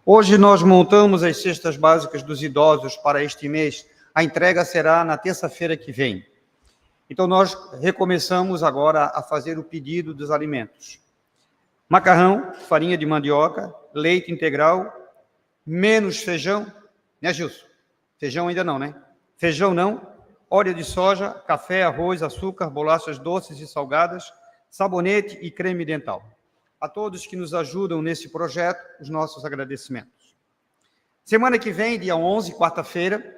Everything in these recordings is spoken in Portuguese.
Hoje nós montamos as cestas básicas dos idosos para este mês. A entrega será na terça-feira que vem. Então, nós recomeçamos agora a fazer o pedido dos alimentos. Macarrão, farinha de mandioca, leite integral, menos feijão, né, Gilson? Feijão ainda não, né? Feijão não, óleo de soja, café, arroz, açúcar, bolachas doces e salgadas, sabonete e creme dental. A todos que nos ajudam nesse projeto, os nossos agradecimentos. Semana que vem, dia 11, quarta-feira,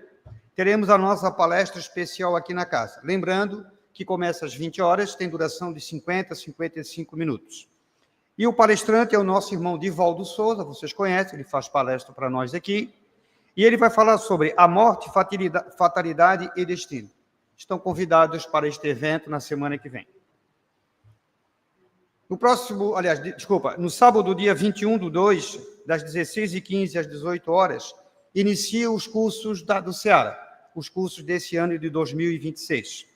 teremos a nossa palestra especial aqui na casa. Lembrando que começa às 20 horas, tem duração de 50 a 55 minutos. E o palestrante é o nosso irmão Divaldo Souza, vocês conhecem, ele faz palestra para nós aqui, e ele vai falar sobre a morte, fatalidade e destino. Estão convidados para este evento na semana que vem. No sábado, dia 21/2, das 16h15 às 18 horas, inicia os cursos do Ceará, os cursos desse ano de 2026.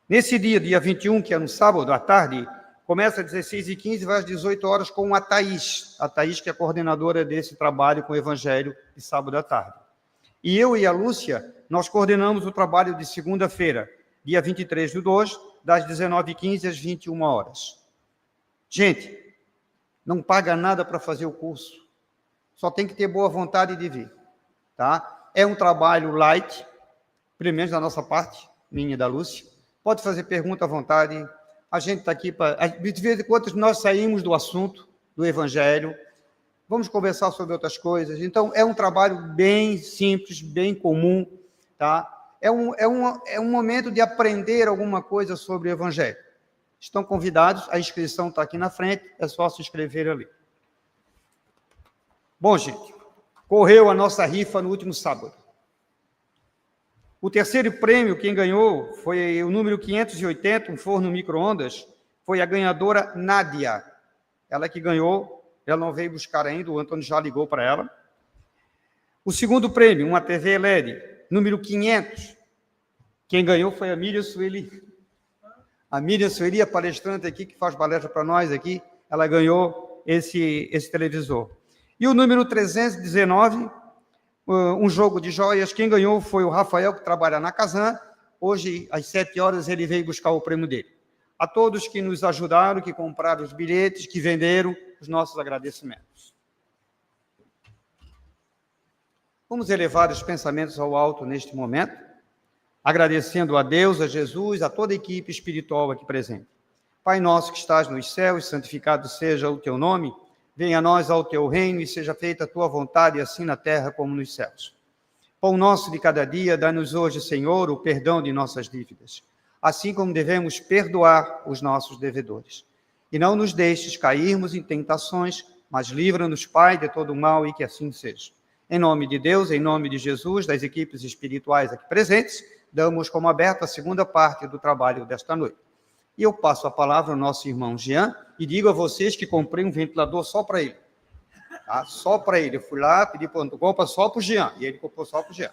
Nesse dia 21, que é no sábado, à tarde, começa às 16h15 e vai às 18 horas com a Thaís, que é a coordenadora desse trabalho com o Evangelho de sábado à tarde. E eu e a Lúcia, nós coordenamos o trabalho de segunda-feira, dia 23/2, das 19h15 às 21 horas. Gente, não paga nada para fazer o curso, só tem que ter boa vontade de vir, tá? É um trabalho light, pelo menos da nossa parte, minha e da Lúcia. Pode fazer pergunta à vontade, a gente está aqui para... De vez em quando nós saímos do assunto, do Evangelho, vamos conversar sobre outras coisas. Então, é um trabalho bem simples, bem comum, tá? É um momento de aprender alguma coisa sobre o Evangelho. Estão convidados, a inscrição está aqui na frente, é só se inscrever ali. Bom, gente, correu a nossa rifa no último sábado. O terceiro prêmio, quem ganhou, foi o número 580, um forno micro-ondas, foi a ganhadora Nádia. Ela que ganhou, ela não veio buscar ainda, o Antônio já ligou para ela. O segundo prêmio, uma TV LED, número 500, quem ganhou foi a Miriam Sueli. A Miriam Sueli, a palestrante aqui, que faz palestra para nós aqui, ela ganhou esse televisor. E o número 319, um jogo de joias, quem ganhou foi o Rafael, que trabalha na Casan. Hoje, às 7 horas, ele veio buscar o prêmio dele. A todos que nos ajudaram, que compraram os bilhetes, que venderam, os nossos agradecimentos. Vamos elevar os pensamentos ao alto neste momento, agradecendo a Deus, a Jesus, a toda a equipe espiritual aqui presente. Pai nosso que estás nos céus, santificado seja o teu nome, venha a nós ao teu reino e seja feita a tua vontade, assim na terra como nos céus. Pão nosso de cada dia, dá-nos hoje, Senhor, o perdão de nossas dívidas, assim como devemos perdoar os nossos devedores. E não nos deixes cairmos em tentações, mas livra-nos, Pai, de todo o mal, e que assim seja. Em nome de Deus, em nome de Jesus, das equipes espirituais aqui presentes, damos como aberta a segunda parte do trabalho desta noite. E eu passo a palavra ao nosso irmão Jean e digo a vocês que comprei um ventilador só para ele. Tá? Só para ele. Eu fui lá, pedi para compra só para o Jean. E ele comprou só para o Jean.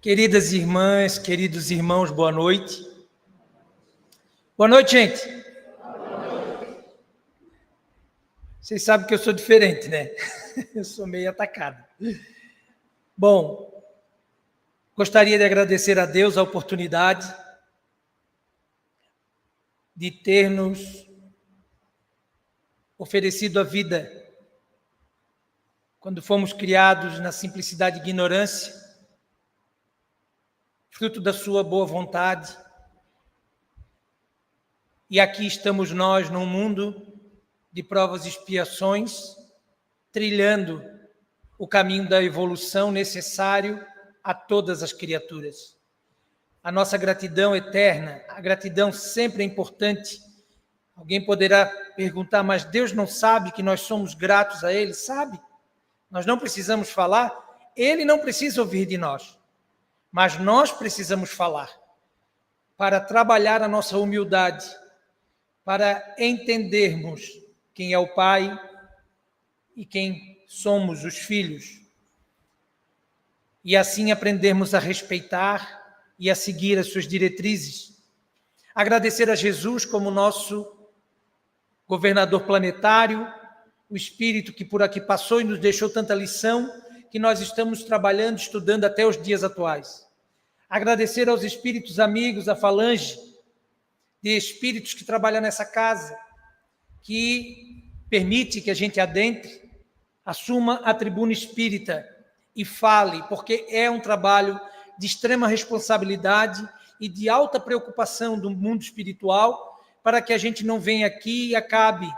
Queridas irmãs, queridos irmãos, boa noite. Boa noite, gente. Vocês sabem que eu sou diferente, né? Eu sou meio atacado. Bom, gostaria de agradecer a Deus a oportunidade de ter nos oferecido a vida quando fomos criados na simplicidade e ignorância, fruto da sua boa vontade. E aqui estamos nós num mundo de provas e expiações, trilhando o caminho da evolução necessário a todas as criaturas. A nossa gratidão eterna, a gratidão sempre é importante. Alguém poderá perguntar, mas Deus não sabe que nós somos gratos a Ele? Sabe? Nós não precisamos falar, Ele não precisa ouvir de nós, mas nós precisamos falar para trabalhar a nossa humildade, para entendermos quem é o Pai e quem somos os filhos. e assim aprendermos a respeitar e a seguir as suas diretrizes. Agradecer a Jesus como nosso governador planetário, o Espírito que por aqui passou e nos deixou tanta lição que nós estamos trabalhando, estudando até os dias atuais. Agradecer aos espíritos amigos, a falange de espíritos que trabalham nessa casa, que permite que a gente adentre, assuma a tribuna espírita e fale, porque é um trabalho de extrema responsabilidade e de alta preocupação do mundo espiritual, para que a gente não venha aqui e acabe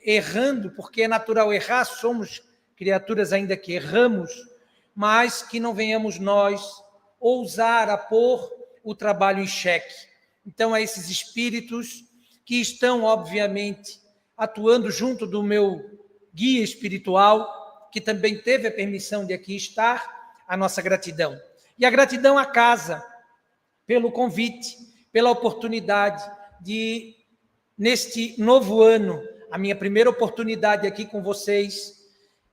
errando, porque é natural errar, somos criaturas ainda que erramos, mas que não venhamos nós ousar a pôr o trabalho em xeque. Então, a esses espíritos que estão, obviamente, atuando junto do meu guia espiritual, que também teve a permissão de aqui estar, a nossa gratidão. E a gratidão à casa, pelo convite, pela oportunidade de, neste novo ano, a minha primeira oportunidade aqui com vocês.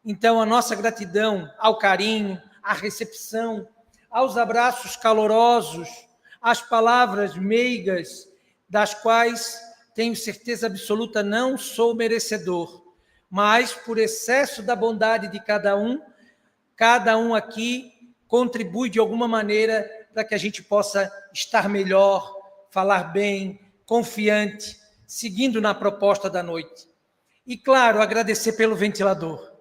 Então, a nossa gratidão ao carinho, à recepção, aos abraços calorosos, às palavras meigas, das quais tenho certeza absoluta não sou merecedor, mas por excesso da bondade de cada um aqui contribui de alguma maneira para que a gente possa estar melhor, falar bem, confiante, seguindo na proposta da noite. E, claro, agradecer pelo ventilador.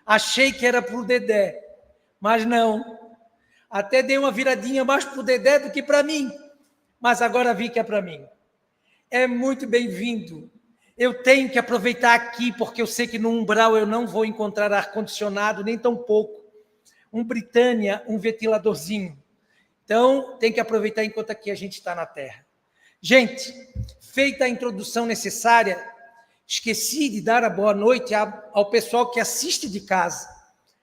Achei que era para o Dedé, mas não. Até dei uma viradinha mais para o Dedé do que para mim, mas agora vi que é para mim. É muito bem-vindo. Eu tenho que aproveitar aqui, porque eu sei que no umbral eu não vou encontrar ar-condicionado, nem tão pouco. Um Britânia, um ventiladorzinho. Então, tem que aproveitar enquanto aqui a gente está na Terra. Gente, feita a introdução necessária, esqueci de dar a boa noite ao pessoal que assiste de casa.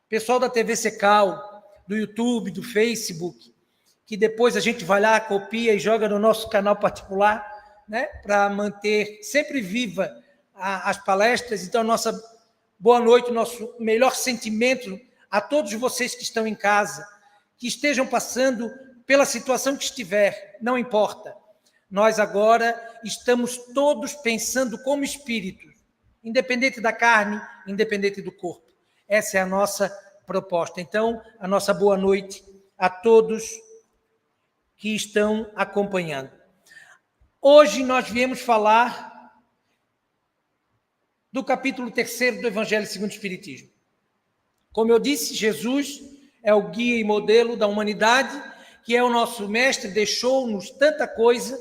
Pessoal da TV Secal, do YouTube, do Facebook, que depois a gente vai lá, copia e joga no nosso canal particular, né, para manter sempre viva as palestras. Então, nossa boa noite, nosso melhor sentimento a todos vocês que estão em casa, que estejam passando pela situação que estiver, não importa. Nós agora estamos todos pensando como espíritos, independente da carne, independente do corpo. Essa é a nossa proposta. Então, a nossa boa noite a todos que estão acompanhando. Hoje nós viemos falar do capítulo 3º do Evangelho segundo o Espiritismo. Como eu disse, Jesus é o guia e modelo da humanidade, que é o nosso mestre, deixou-nos tanta coisa,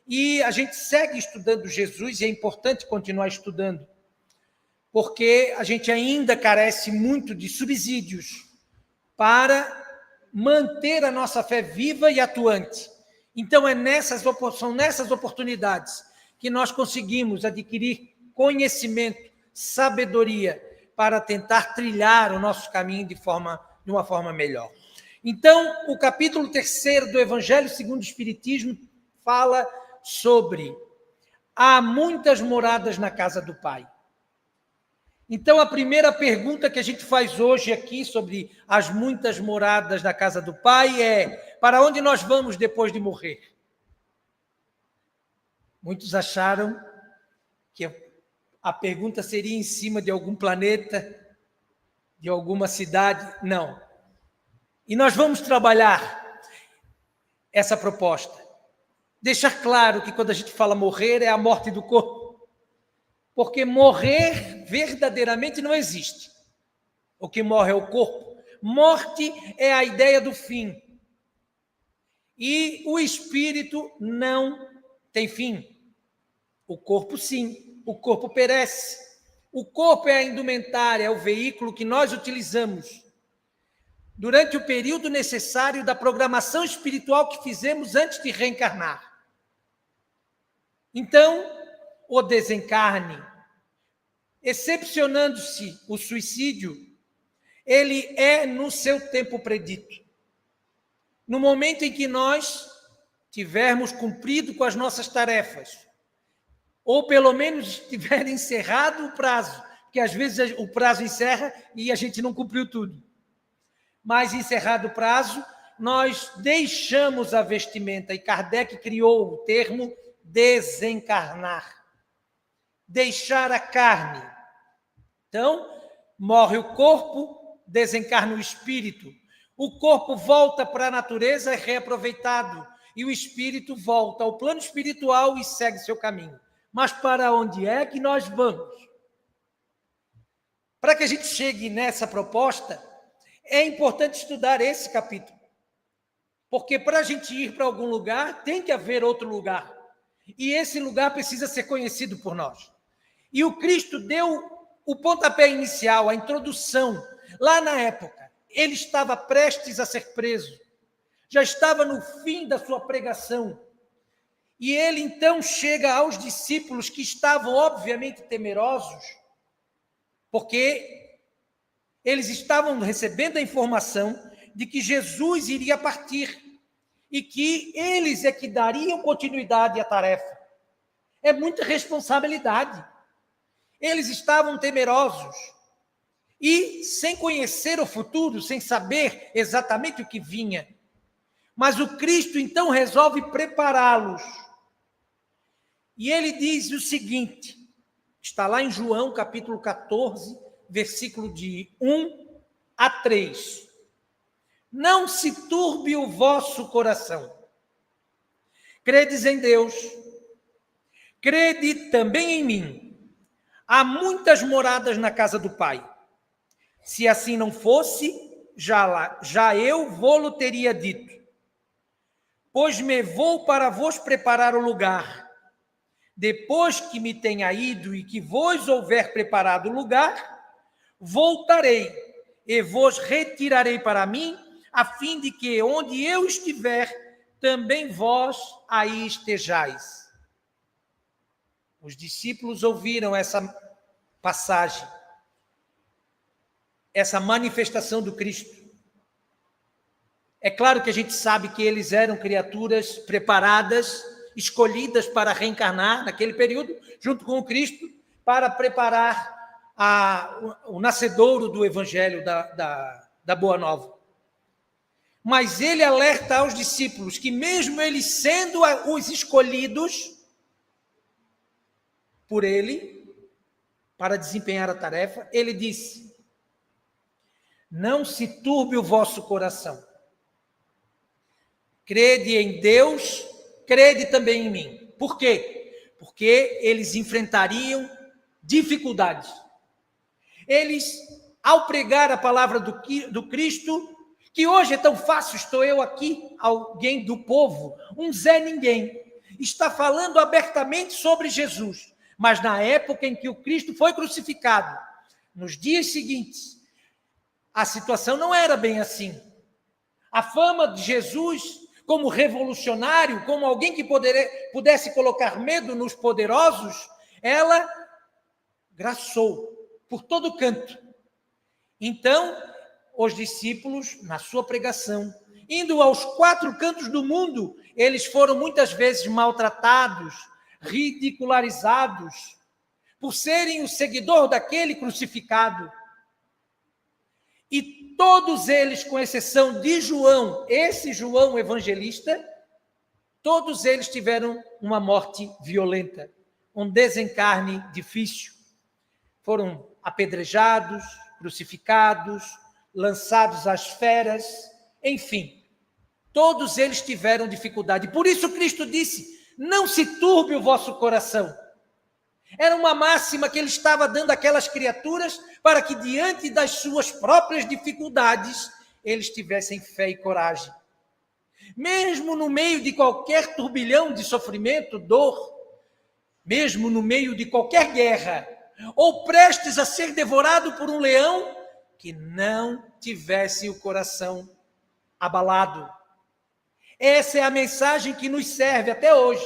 e a gente segue estudando Jesus, e é importante continuar estudando, porque a gente ainda carece muito de subsídios para manter a nossa fé viva e atuante. Então, são nessas oportunidades que nós conseguimos adquirir conhecimento, sabedoria, para tentar trilhar o nosso caminho de uma forma melhor. Então, o capítulo 3º do Evangelho segundo o Espiritismo fala sobre há muitas moradas na casa do Pai. Então, a primeira pergunta que a gente faz hoje aqui sobre as muitas moradas na casa do Pai é: para onde nós vamos depois de morrer? Muitos acharam que a pergunta seria em cima de algum planeta, de alguma cidade. Não. E nós vamos trabalhar essa proposta. Deixar claro que quando a gente fala morrer, é a morte do corpo. Porque morrer verdadeiramente não existe. O que morre é o corpo. Morte é a ideia do fim. E o espírito não tem fim. O corpo, sim. O corpo perece. O corpo é a indumentária, é o veículo que nós utilizamos durante o período necessário da programação espiritual que fizemos antes de reencarnar. Então, o desencarne, excepcionando-se o suicídio, ele é no seu tempo predito. No momento em que nós tivermos cumprido com as nossas tarefas, ou pelo menos tiver encerrado o prazo, porque às vezes o prazo encerra e a gente não cumpriu tudo. Mas, encerrado o prazo, nós deixamos a vestimenta, e Kardec criou o termo desencarnar. Deixar a carne. Então, morre o corpo, desencarna o espírito. O corpo volta para a natureza, é reaproveitado. E o espírito volta ao plano espiritual e segue seu caminho. Mas para onde é que nós vamos? Para que a gente chegue nessa proposta, é importante estudar esse capítulo. Porque para a gente ir para algum lugar, tem que haver outro lugar. E esse lugar precisa ser conhecido por nós. E o Cristo deu o pontapé inicial, a introdução. Lá na época, ele estava prestes a ser preso. Já estava no fim da sua pregação. E ele então chega aos discípulos que estavam obviamente temerosos, porque eles estavam recebendo a informação de que Jesus iria partir e que eles é que dariam continuidade à tarefa. É muita responsabilidade. Eles estavam temerosos e sem conhecer o futuro, sem saber exatamente o que vinha. Mas o Cristo então resolve prepará-los. E ele diz o seguinte, está lá em João capítulo 14, versículo de 1 a 3. Não se turbe o vosso coração. Credes em Deus, crede também em mim. Há muitas moradas na casa do Pai. Se assim não fosse, já eu vô-lo teria dito. Pois me vou para vos preparar o lugar. Depois que me tenha ido e que vos houver preparado o lugar, voltarei e vos retirarei para mim, a fim de que onde eu estiver, também vós aí estejais. Os discípulos ouviram essa passagem, essa manifestação do Cristo. É claro que a gente sabe que eles eram criaturas preparadas, escolhidas para reencarnar naquele período, junto com o Cristo, para preparar o nascedouro do Evangelho da Boa Nova. Mas ele alerta aos discípulos que mesmo eles sendo os escolhidos por ele, para desempenhar a tarefa, ele disse, não se turbe o vosso coração. Crede em Deus, crede também em mim. Por quê? Porque eles enfrentariam dificuldades. Eles, ao pregar a palavra do Cristo, que hoje é tão fácil, estou eu aqui, alguém do povo, um Zé Ninguém, está falando abertamente sobre Jesus. Mas na época em que o Cristo foi crucificado, nos dias seguintes, a situação não era bem assim. A fama de Jesus como revolucionário, como alguém que pudesse colocar medo nos poderosos, ela graçou por todo canto. Então, os discípulos, na sua pregação, indo aos 4 cantos do mundo, eles foram muitas vezes maltratados, ridicularizados, por serem o seguidor daquele crucificado. E todos eles, com exceção de João, esse João evangelista, todos eles tiveram uma morte violenta, um desencarne difícil. Foram apedrejados, crucificados, lançados às feras, enfim, todos eles tiveram dificuldade. Por isso Cristo disse, não se turbe o vosso coração. Era uma máxima que ele estava dando àquelas criaturas para que diante das suas próprias dificuldades, eles tivessem fé e coragem. Mesmo no meio de qualquer turbilhão de sofrimento, dor, mesmo no meio de qualquer guerra, ou prestes a ser devorado por um leão, que não tivesse o coração abalado. Essa é a mensagem que nos serve até hoje.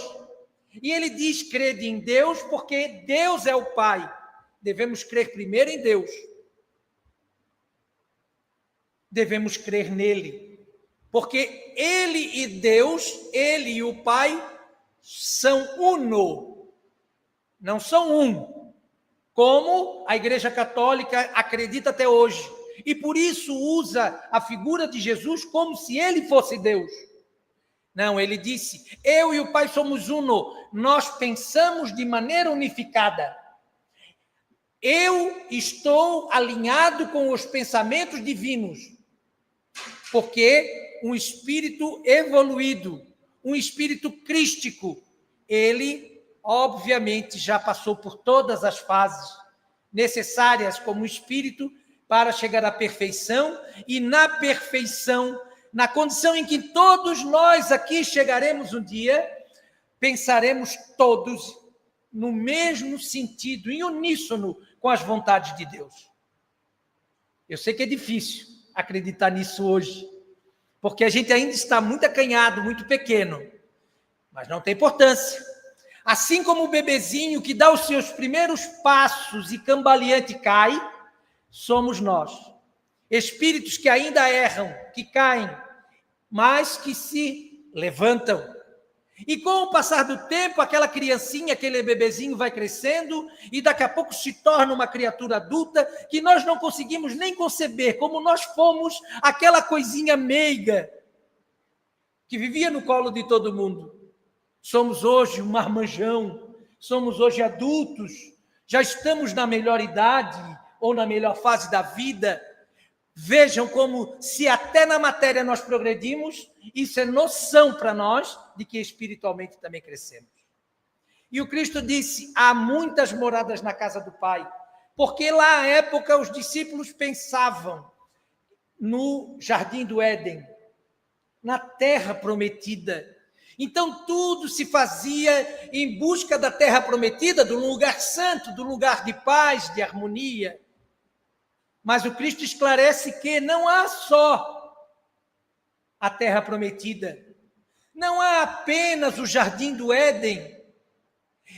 E ele diz, crede em Deus, porque Deus é o Pai. Devemos crer primeiro em Deus. Devemos crer nele. Porque ele e Deus, ele e o Pai, são uno. Não são um. Como a Igreja Católica acredita até hoje. e por isso usa a figura de Jesus como se ele fosse Deus. Não, ele disse, eu e o Pai somos uno, nós pensamos de maneira unificada. Eu estou alinhado com os pensamentos divinos, porque um espírito evoluído, um espírito crístico, ele, obviamente, já passou por todas as fases necessárias como espírito para chegar à perfeição, e na perfeição, na condição em que todos nós aqui chegaremos um dia, pensaremos todos no mesmo sentido, em uníssono com as vontades de Deus. Eu sei que é difícil acreditar nisso hoje, porque a gente ainda está muito acanhado, muito pequeno, mas não tem importância. Assim como o bebezinho que dá os seus primeiros passos e cambaleante cai, somos nós. Espíritos que ainda erram, que caem, mas que se levantam. E com o passar do tempo, aquela criancinha, aquele bebezinho vai crescendo e daqui a pouco se torna uma criatura adulta que nós não conseguimos nem conceber como nós fomos aquela coisinha meiga que vivia no colo de todo mundo. Somos hoje um marmanjão, somos hoje adultos, já estamos na melhor idade ou na melhor fase da vida. Vejam como, se até na matéria nós progredimos, isso é noção para nós de que espiritualmente também crescemos. E o Cristo disse, há muitas moradas na casa do Pai, porque lá à época os discípulos pensavam no jardim do Éden, na terra prometida. Então tudo se fazia em busca da terra prometida, do lugar santo, do lugar de paz, de harmonia. Mas o Cristo esclarece que não há só a terra prometida, não há apenas o jardim do Éden.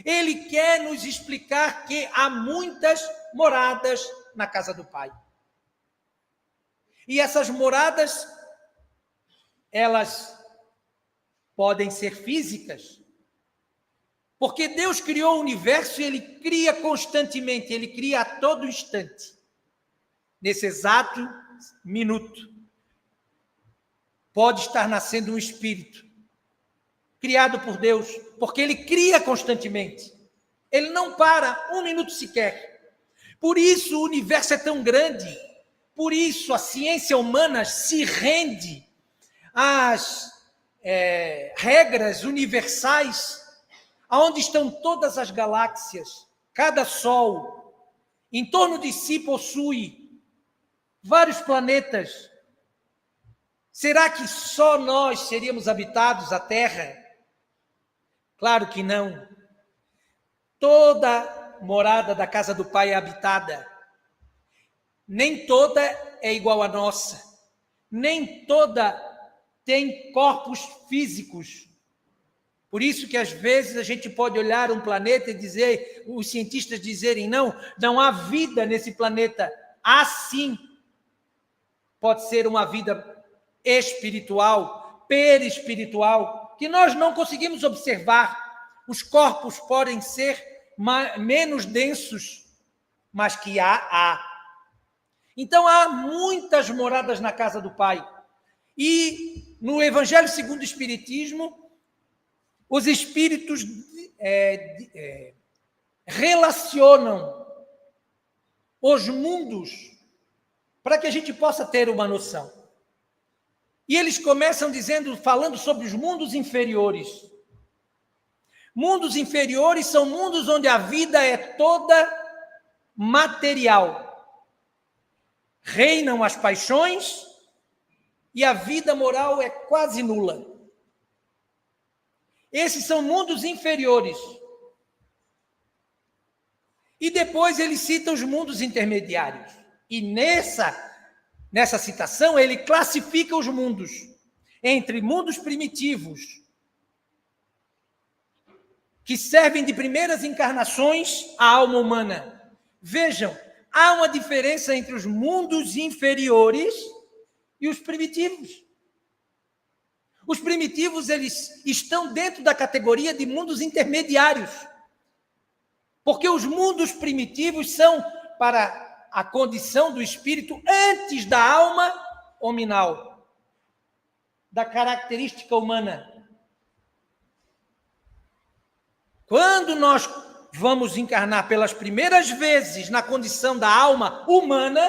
Ele quer nos explicar que há muitas moradas na casa do Pai. E essas moradas, elas podem ser físicas, porque Deus criou o universo e Ele cria constantemente, Ele cria a todo instante. Nesse exato minuto, pode estar nascendo um espírito, criado por Deus, porque Ele cria constantemente. Ele não para um minuto sequer. Por isso o universo é tão grande, por isso a ciência humana se rende às regras universais, aonde estão todas as galáxias, cada sol, em torno de si possui vários planetas. Será que só nós seríamos habitados a Terra? Claro que não. Toda morada da casa do Pai é habitada. Nem toda é igual à nossa. Nem toda tem corpos físicos. Por isso que às vezes a gente pode olhar um planeta e dizer, os cientistas dizerem, não há vida nesse planeta. Há sim. Pode ser uma vida espiritual, perispiritual, que nós não conseguimos observar. Os corpos podem ser menos densos, mas que há. Então há muitas moradas na casa do Pai. E no Evangelho segundo o Espiritismo, os espíritos relacionam os mundos para que a gente possa ter uma noção. E eles começam falando sobre os mundos inferiores. Mundos inferiores são mundos onde a vida é toda material. Reinam as paixões e a vida moral é quase nula. Esses são mundos inferiores. E depois ele cita os mundos intermediários. E nessa citação ele classifica os mundos entre mundos primitivos, que servem de primeiras encarnações à alma humana. Vejam, há uma diferença entre os mundos inferiores e os primitivos. Os primitivos, eles estão dentro da categoria de mundos intermediários. Porque os mundos primitivos são para a condição do espírito antes da alma hominal, da característica humana. Quando nós vamos encarnar pelas primeiras vezes na condição da alma humana,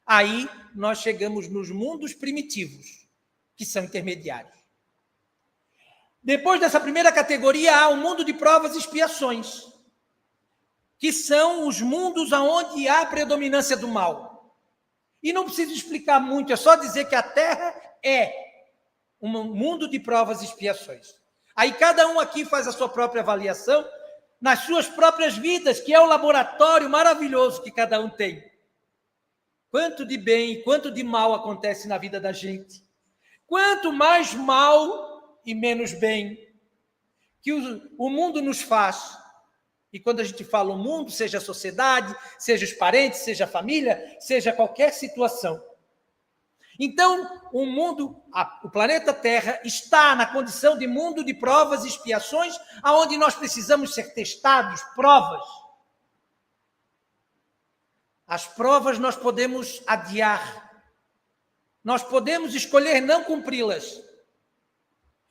aí nós chegamos nos mundos primitivos, que são intermediários. Depois dessa primeira categoria, há o mundo de provas e expiações, que são os mundos onde há predominância do mal. E não preciso explicar muito, é só dizer que a Terra é um mundo de provas e expiações. Aí cada um aqui faz a sua própria avaliação nas suas próprias vidas, que é o laboratório maravilhoso que cada um tem. Quanto de bem e quanto de mal acontece na vida da gente. Quanto mais mal e menos bem que o mundo nos faz. E quando a gente fala o mundo, seja a sociedade, seja os parentes, seja a família, seja qualquer situação. Então, o planeta Terra está na condição de mundo de provas e expiações, onde nós precisamos ser testados, provas. As provas nós podemos adiar, nós podemos escolher não cumpri-las.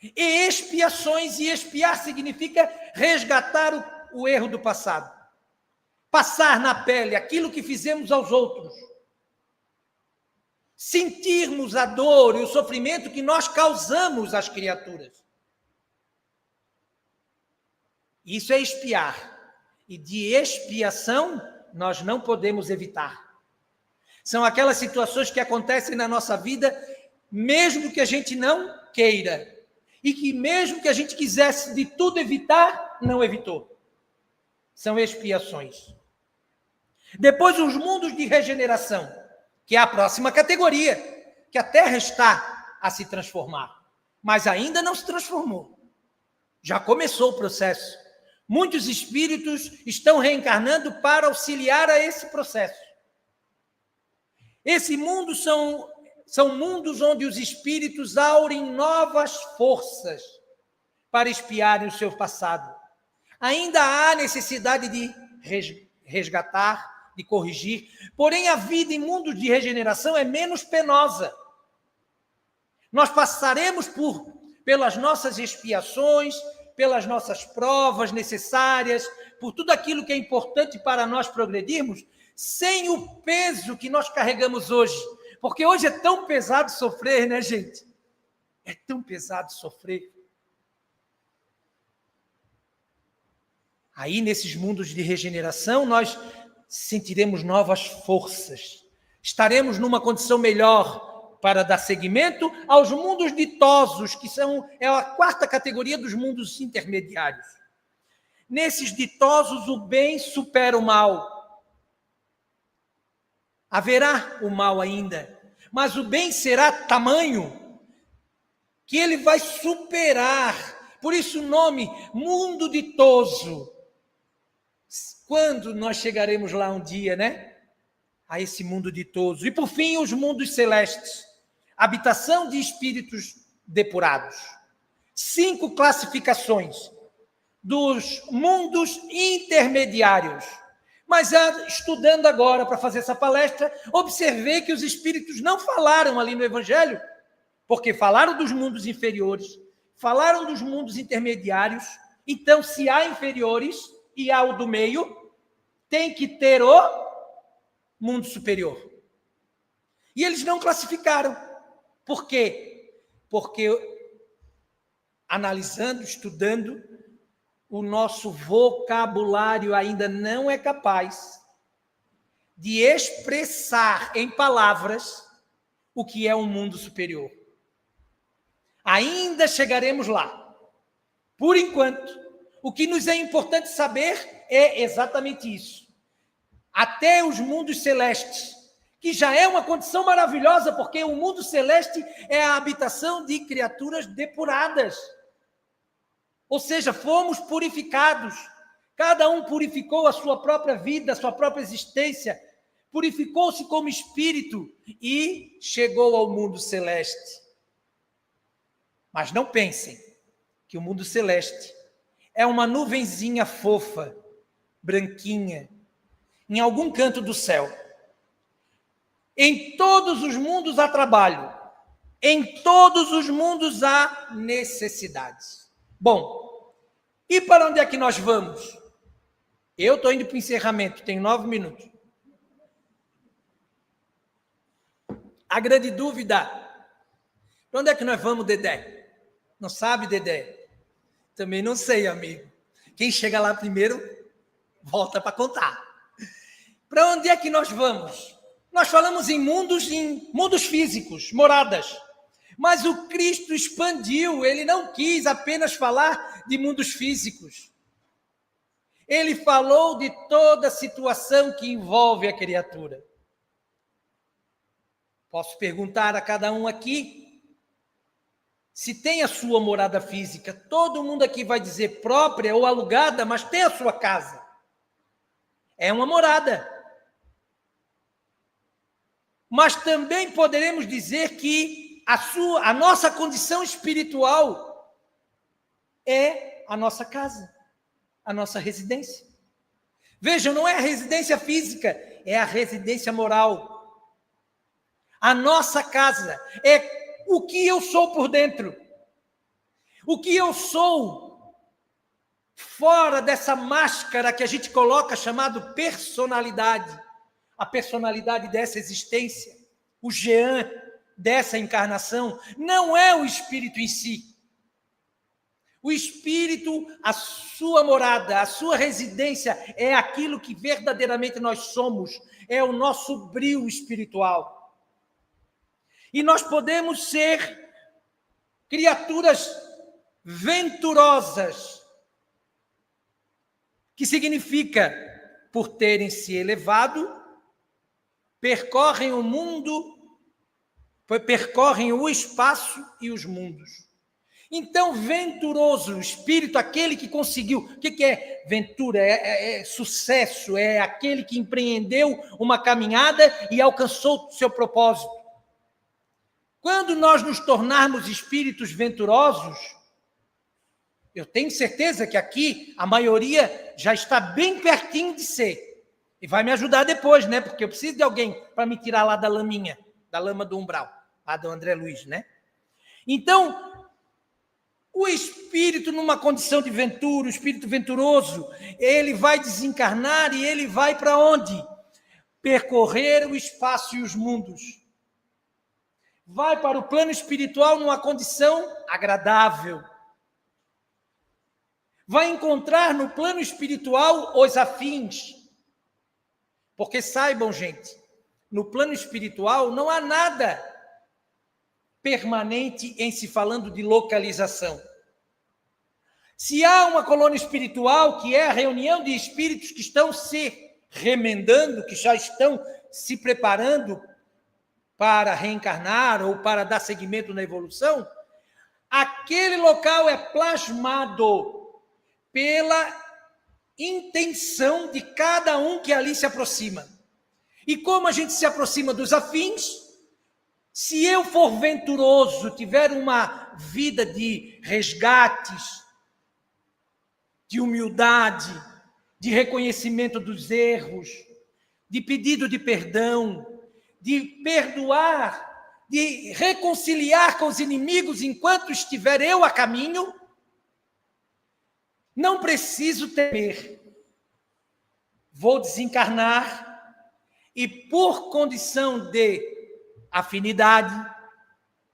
E expiações, e expiar significa resgatar o erro do passado. Passar na pele aquilo que fizemos aos outros. Sentirmos a dor e o sofrimento que nós causamos às criaturas. Isso é expiar. E de expiação nós não podemos evitar. São aquelas situações que acontecem na nossa vida, mesmo que a gente não queira. E que mesmo que a gente quisesse de tudo evitar, não evitou. São expiações. Depois, os mundos de regeneração, que é a próxima categoria, que a Terra está a se transformar. Mas ainda não se transformou. Já começou o processo. Muitos espíritos estão reencarnando para auxiliar a esse processo. Esse mundo são mundos onde os espíritos aurem novas forças para expiarem o seu passado. Ainda há necessidade de resgatar, de corrigir, porém a vida em mundos de regeneração é menos penosa. Nós passaremos pelas nossas expiações, pelas nossas provas necessárias, por tudo aquilo que é importante para nós progredirmos, sem o peso que nós carregamos hoje. Porque hoje é tão pesado sofrer, né, gente? É tão pesado sofrer. Aí, nesses mundos de regeneração, nós sentiremos novas forças. Estaremos numa condição melhor para dar seguimento aos mundos ditosos, que é a quarta categoria dos mundos intermediários. Nesses ditosos, o bem supera o mal. Haverá o mal ainda, mas o bem será tamanho que ele vai superar. Por isso o nome mundo ditoso. Quando nós chegaremos lá um dia, né? A esse mundo ditoso. E por fim, os mundos celestes. Habitação de espíritos depurados. 5 classificações dos mundos intermediários. Mas estudando agora para fazer essa palestra, observei que os espíritos não falaram ali no Evangelho, porque falaram dos mundos inferiores, falaram dos mundos intermediários. Então, se há inferiores e há o do meio, tem que ter o mundo superior. E eles não classificaram. Por quê? Porque analisando, estudando, o nosso vocabulário ainda não é capaz de expressar em palavras o que é um mundo superior. Ainda chegaremos lá. Por enquanto, o que nos é importante saber é exatamente isso. Até os mundos celestes, que já é uma condição maravilhosa, porque o mundo celeste é a habitação de criaturas depuradas. Ou seja, fomos purificados. Cada um purificou a sua própria vida, a sua própria existência, purificou-se como espírito e chegou ao mundo celeste. Mas não pensem que o mundo celeste é uma nuvenzinha fofa, branquinha, em algum canto do céu. Em todos os mundos há trabalho. Em todos os mundos há necessidades. Bom, e para onde é que nós vamos? Eu estou indo para o encerramento, tenho 9 minutos. A grande dúvida, para onde é que nós vamos, Dedé? Não sabe, Dedé? Também não sei, amigo. Quem chega lá primeiro, volta para contar. Para onde é que nós vamos? Nós falamos em mundos físicos, moradas. Mas o Cristo expandiu, ele não quis apenas falar de mundos físicos. Ele falou de toda a situação que envolve a criatura. Posso perguntar a cada um aqui, se tem a sua morada física. Todo mundo aqui vai dizer própria ou alugada, mas tem a sua casa. É uma morada. Mas também poderemos dizer que a nossa condição espiritual é a nossa casa, a nossa residência. Vejam, não é a residência física, é a residência moral. A nossa casa é o que eu sou por dentro. O que eu sou fora dessa máscara que a gente coloca chamado personalidade. A personalidade dessa existência, o Jean dessa encarnação, não é o espírito em si. O espírito, a sua morada, a sua residência é aquilo que verdadeiramente nós somos, é o nosso brio espiritual. E nós podemos ser criaturas venturosas, que significa, por terem se elevado, percorrem o mundo, percorrem o espaço e os mundos. Então, venturoso, o espírito, aquele que conseguiu. O que é ventura? É sucesso, é aquele que empreendeu uma caminhada e alcançou o seu propósito. Quando nós nos tornarmos espíritos venturosos, eu tenho certeza que aqui a maioria já está bem pertinho de ser. E vai me ajudar depois, né? Porque eu preciso de alguém para me tirar lá da laminha, da lama do umbral, lá do André Luiz, né? Então, o espírito numa condição de ventura, o espírito venturoso, ele vai desencarnar e ele vai para onde? Percorrer o espaço e os mundos. Vai para o plano espiritual numa condição agradável. Vai encontrar no plano espiritual os afins. Porque saibam, gente, no plano espiritual não há nada permanente em se falando de localização. Se há uma colônia espiritual, que é a reunião de espíritos que estão se remendando, que já estão se preparando para reencarnar ou para dar seguimento na evolução, aquele local é plasmado pela intenção de cada um que ali se aproxima. E como a gente se aproxima dos afins, se eu for venturoso, tiver uma vida de resgates, de humildade, de reconhecimento dos erros, de pedido de perdão, de perdoar, de reconciliar com os inimigos enquanto estiver eu a caminho, não preciso temer. Vou desencarnar e, por condição de afinidade,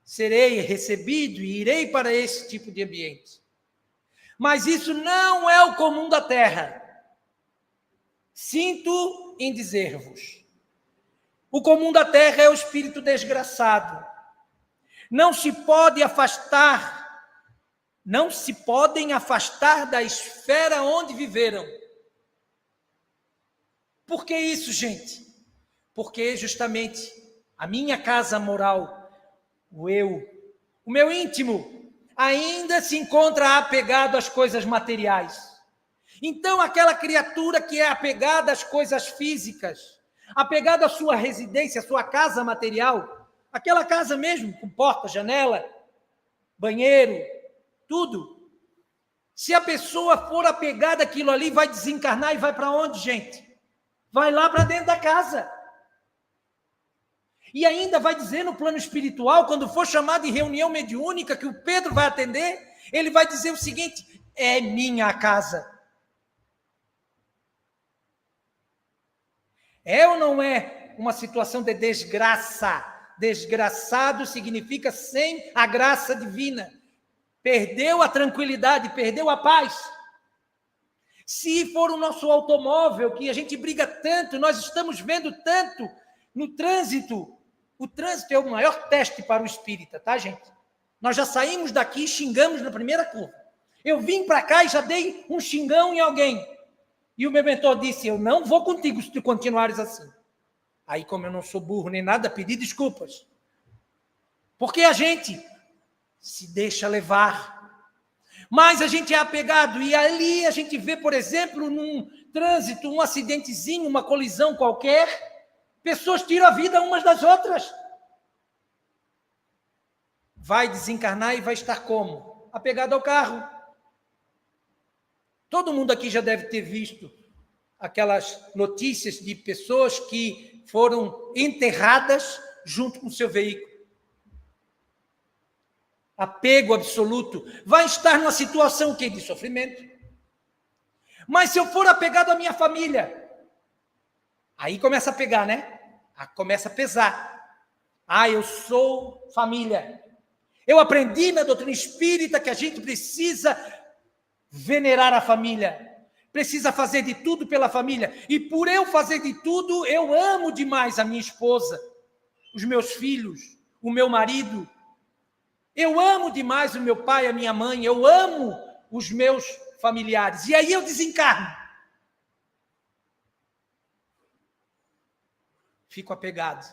serei recebido e irei para esse tipo de ambiente. Mas isso não é o comum da Terra. Sinto em dizer-vos. O comum da Terra é o espírito desgraçado. Não se podem afastar da esfera onde viveram. Por que isso, gente? Porque justamente a minha casa moral, o meu íntimo, ainda se encontra apegado às coisas materiais. Então, aquela criatura que é apegada às coisas físicas, apegada à sua residência, à sua casa material, aquela casa mesmo, com porta, janela, banheiro, tudo. Se a pessoa for apegada àquilo ali, vai desencarnar e vai para onde, gente? Vai lá para dentro da casa. E ainda vai dizer no plano espiritual, quando for chamado em reunião mediúnica, que o Pedro vai atender, ele vai dizer o seguinte: é minha casa. É ou não é uma situação de desgraça? Desgraçado significa sem a graça divina. Perdeu a tranquilidade, perdeu a paz. Se for o nosso automóvel, que a gente briga tanto, nós estamos vendo tanto no trânsito. O trânsito é o maior teste para o espírita, tá, gente? Nós já saímos daqui e xingamos na primeira curva. Eu vim para cá e já dei um xingão em alguém. E o meu mentor disse: eu não vou contigo se tu continuares assim. Aí, como eu não sou burro nem nada, pedi desculpas. Porque a gente se deixa levar. Mas a gente é apegado. E ali a gente vê, por exemplo, num trânsito, um acidentezinho, uma colisão qualquer, pessoas tiram a vida umas das outras. Vai desencarnar e vai estar como? Apegado ao carro. Todo mundo aqui já deve ter visto aquelas notícias de pessoas que foram enterradas junto com o seu veículo. Apego absoluto. Vai estar numa situação o quê? De sofrimento. Mas se eu for apegado à minha família, aí começa a pegar, né? Começa a pesar. Eu sou família. Eu aprendi na doutrina espírita que a gente precisa venerar a família, precisa fazer de tudo pela família, e por eu fazer de tudo, eu amo demais a minha esposa, os meus filhos, o meu marido, eu amo demais o meu pai, a minha mãe, eu amo os meus familiares, e aí eu desencarno, fico apegado.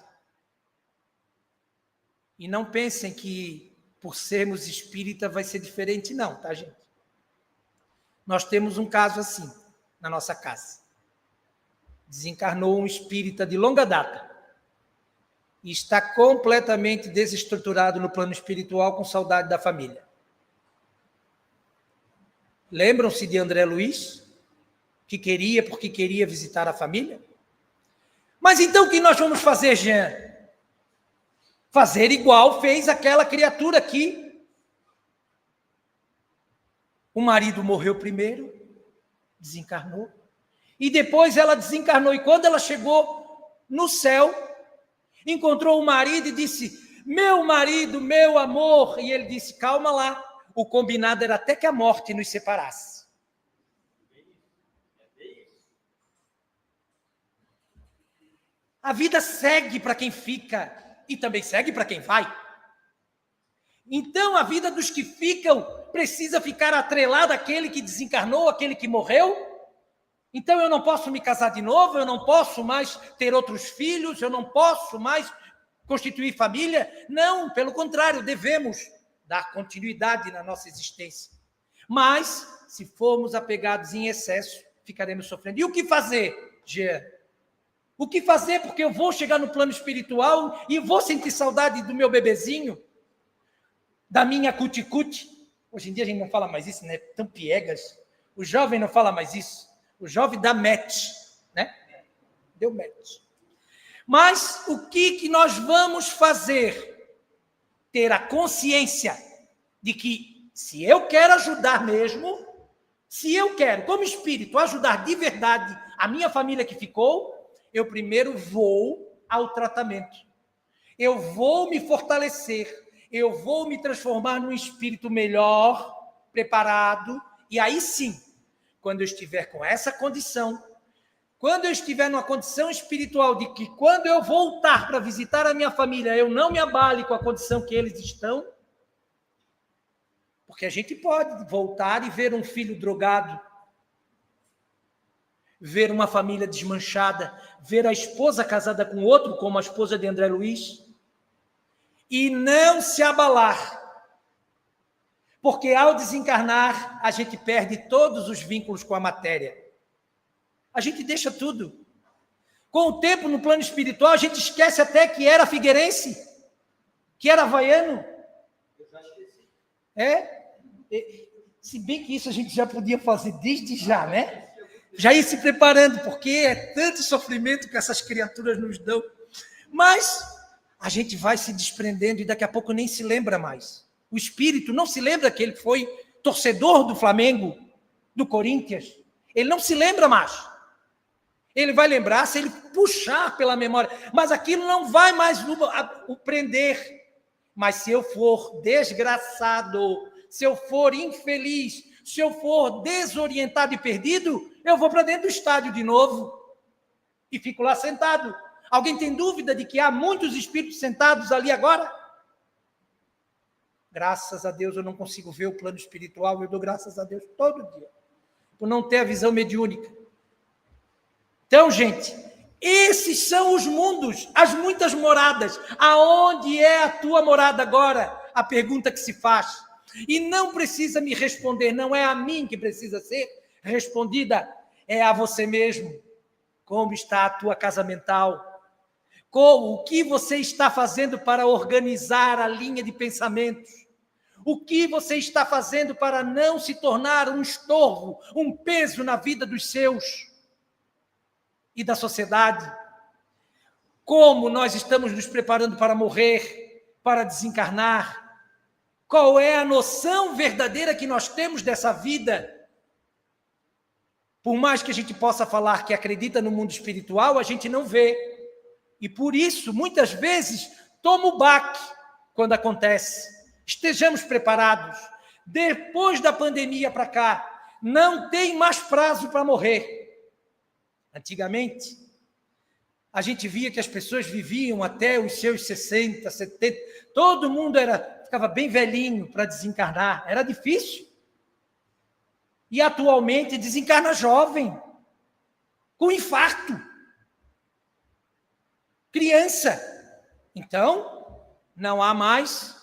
E não pensem que por sermos espírita vai ser diferente não, tá, gente? Nós temos um caso assim, na nossa casa. Desencarnou um espírita de longa data e está completamente desestruturado no plano espiritual, com saudade da família. Lembram-se de André Luiz, que porque queria visitar a família? Mas então o que nós vamos fazer, Jean? Fazer igual fez aquela criatura aqui. O marido morreu primeiro, desencarnou, e depois ela desencarnou. E quando ela chegou no céu, encontrou o marido e disse: meu marido, meu amor. E ele disse: calma lá, o combinado era até que a morte nos separasse. A vida segue para quem fica e também segue para quem vai. Então, a vida dos que ficam precisa ficar atrelada àquele que desencarnou, àquele que morreu. Então, eu não posso me casar de novo, eu não posso mais ter outros filhos, eu não posso mais constituir família. Não, pelo contrário, devemos dar continuidade na nossa existência. Mas, se formos apegados em excesso, ficaremos sofrendo. E o que fazer, Jean? O que fazer? Porque eu vou chegar no plano espiritual e vou sentir saudade do meu bebezinho, da minha cuticute. Hoje em dia a gente não fala mais isso, né? Tão piegas. O jovem não fala mais isso. O jovem dá match, né? Deu match. Mas o que nós vamos fazer? Ter a consciência de que se eu quero ajudar mesmo, se eu quero, como espírito, ajudar de verdade a minha família que ficou, eu primeiro vou ao tratamento. Eu vou me fortalecer. Eu vou me transformar num espírito melhor, preparado, e aí sim, quando eu estiver com essa condição, quando eu estiver numa condição espiritual de que quando eu voltar para visitar a minha família, eu não me abale com a condição que eles estão, porque a gente pode voltar e ver um filho drogado, ver uma família desmanchada, ver a esposa casada com outro, como a esposa de André Luiz, e não se abalar, porque ao desencarnar, a gente perde todos os vínculos com a matéria. A gente deixa tudo. Com o tempo, no plano espiritual, a gente esquece até que era figueirense, que era havaiano. Eu já esqueci. Se bem que isso a gente já podia fazer desde já, né? Já ir se preparando, porque é tanto sofrimento que essas criaturas nos dão. Mas a gente vai se desprendendo e daqui a pouco nem se lembra mais. O espírito não se lembra que ele foi torcedor do Flamengo, do Corinthians. Ele não se lembra mais. Ele vai lembrar se ele puxar pela memória. Mas aquilo não vai mais o prender. Mas se eu for desgraçado, se eu for infeliz, se eu for desorientado e perdido, eu vou para dentro do estádio de novo. E fico lá sentado. Alguém tem dúvida de que há muitos espíritos sentados ali agora? Graças a Deus eu não consigo ver o plano espiritual. Eu dou graças a Deus todo dia. Por não ter a visão mediúnica. Então, gente, esses são os mundos, as muitas moradas. Aonde é a tua morada agora? A pergunta que se faz. E não precisa me responder, não é a mim que precisa ser respondida, é a você mesmo. Como está a tua casa mental? O que você está fazendo para organizar a linha de pensamentos? O que você está fazendo para não se tornar um estorvo, um peso na vida dos seus e da sociedade? Como nós estamos nos preparando para morrer, para desencarnar? Qual é a noção verdadeira que nós temos dessa vida? Por mais que a gente possa falar que acredita no mundo espiritual, a gente não vê. E por isso, muitas vezes, toma o baque quando acontece. Estejamos preparados. Depois da pandemia para cá, não tem mais prazo para morrer. Antigamente, a gente via que as pessoas viviam até os seus 60, 70. Todo mundo ficava bem velhinho para desencarnar. Era difícil. E atualmente desencarna jovem, com infarto. Criança. Então, não há mais.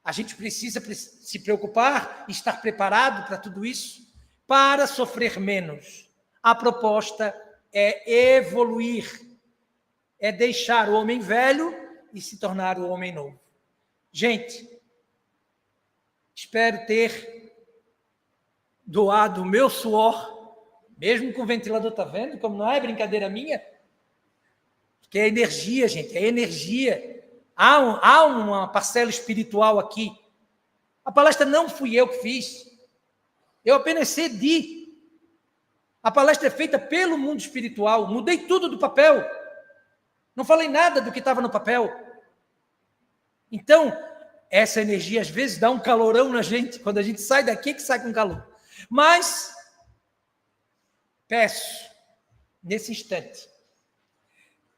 A gente precisa se preocupar, estar preparado para tudo isso, para sofrer menos. A proposta é evoluir, é deixar o homem velho e se tornar o homem novo. Gente, espero ter doado o meu suor, mesmo com o ventilador, tá vendo? Como não é brincadeira minha, porque é energia, gente, é energia. Há uma parcela espiritual aqui. A palestra não fui eu que fiz, eu apenas cedi. A palestra é feita pelo mundo espiritual, mudei tudo do papel, não falei nada do que estava no papel. Então, essa energia às vezes dá um calorão na gente, quando a gente sai daqui que sai com calor. Mas, peço, nesse instante,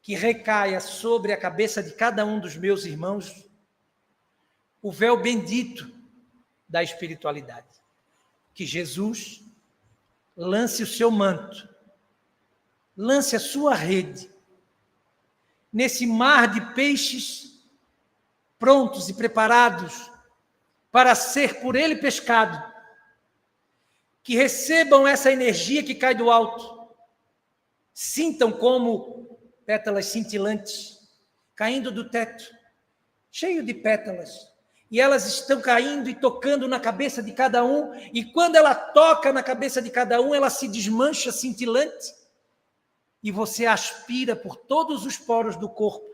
que recaia sobre a cabeça de cada um dos meus irmãos o véu bendito da espiritualidade. Que Jesus lance o seu manto, lance a sua rede, nesse mar de peixes prontos e preparados para ser por ele pescado, que recebam essa energia que cai do alto, sintam como pétalas cintilantes, caindo do teto, cheio de pétalas, e elas estão caindo e tocando na cabeça de cada um, e quando ela toca na cabeça de cada um, ela se desmancha cintilante, e você aspira por todos os poros do corpo.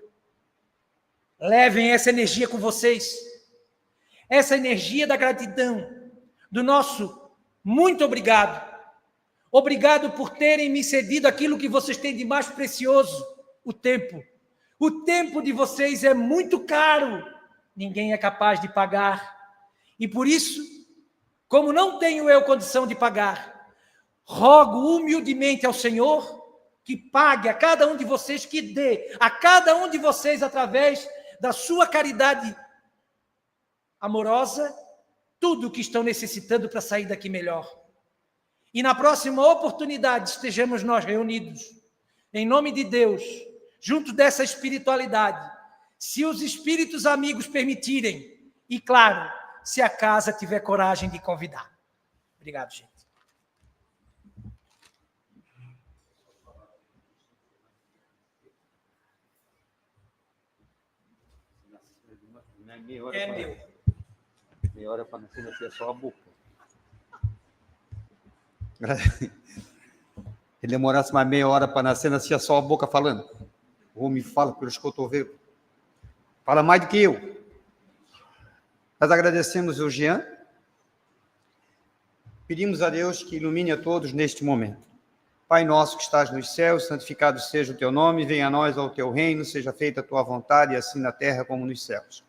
Levem essa energia com vocês, essa energia da gratidão, do nosso muito obrigado. Obrigado por terem me cedido aquilo que vocês têm de mais precioso, o tempo. O tempo de vocês é muito caro, ninguém é capaz de pagar. E por isso, como não tenho eu condição de pagar, rogo humildemente ao Senhor que pague a cada um de vocês, que dê a cada um de vocês, através da sua caridade amorosa, tudo o que estão necessitando para sair daqui melhor. E na próxima oportunidade estejamos nós reunidos, em nome de Deus, junto dessa espiritualidade, se os espíritos amigos permitirem, e claro, se a casa tiver coragem de convidar. Obrigado, gente. É meu. Meia hora para nascer nascer só a boca. Ele demorasse mais meia hora para nascer, nascia só a boca falando. O homem fala pelos cotovelos. Fala mais do que eu. Nós agradecemos o Jean. Pedimos a Deus que ilumine a todos neste momento. Pai nosso que estás nos céus, santificado seja o teu nome, venha a nós ao teu reino, seja feita a tua vontade, assim na terra como nos céus.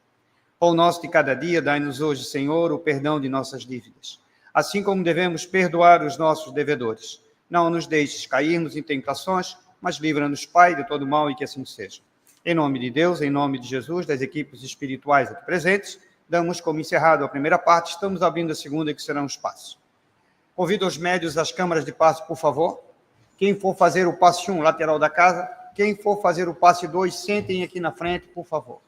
Pão nosso de cada dia, dai-nos hoje, Senhor, o perdão de nossas dívidas, assim como devemos perdoar os nossos devedores. Não nos deixes cairmos em tentações, mas livra-nos, Pai, de todo mal, e que assim seja. Em nome de Deus, em nome de Jesus, das equipes espirituais aqui presentes, damos como encerrado a primeira parte, estamos abrindo a segunda, que serão os passos. Convido os médios das câmaras de passe, por favor. Quem for fazer o passe 1, lateral da casa, quem for fazer o passe 2, sentem aqui na frente, por favor.